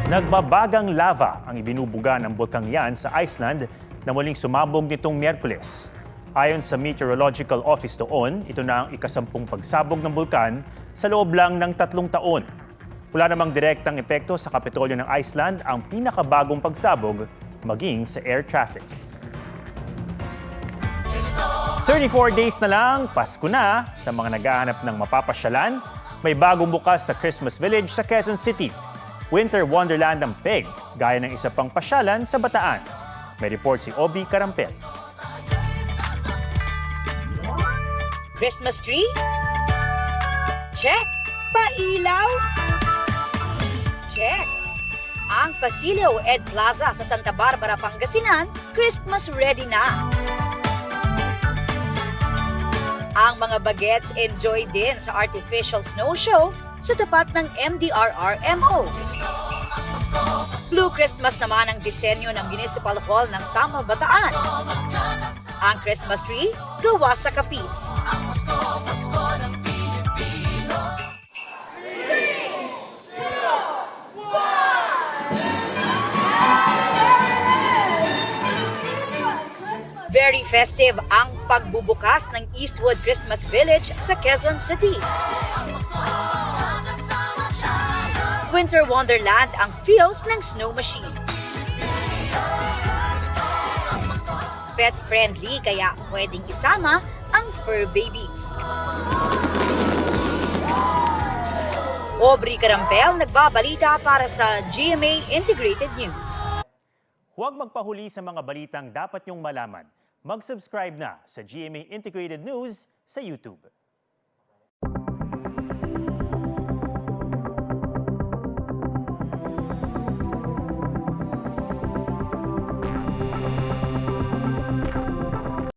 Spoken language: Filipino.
Nagbabagang lava ang ibinubuga ng bulkang yan sa Iceland na muling sumabog nitong Miyerkules. Ayon sa Meteorological Office doon, ito na ang ikasampung pagsabog ng bulkan sa loob lang ng 3 taon. Wala namang direktang epekto sa Kapitolyo ng Iceland ang pinakabagong pagsabog maging sa air traffic. 34 days na lang, Pasko na. Sa mga naghahanap ng mapapasyalan, may bagong bukas sa Christmas Village sa Quezon City. Winter Wonderland ang PEG, gaya ng isa pang pasyalan sa Bataan. May report si Obi Carampel. Christmas tree? Check! Pailaw? Check! Ang Pasilio Ed Plaza sa Santa Barbara, Pangasinan, Christmas ready na. Ang mga bagets enjoy din sa artificial snow show sa tapat ng MDRRMO. Blue Christmas naman ang disenyo ng Municipal Hall ng Sama, Bataan. Ang Christmas tree, gawa sa kapis. Very festive ang pagbubukas ng Eastwood Christmas Village sa Quezon City. Winter Wonderland ang feels ng snow machine. Pet-friendly kaya pwedeng isama ang fur babies. Aubrey Carampel nagbabalita para sa GMA Integrated News. Huwag magpahuli sa mga balitang dapat niyong malaman. Mag-subscribe na sa GMA Integrated News sa YouTube.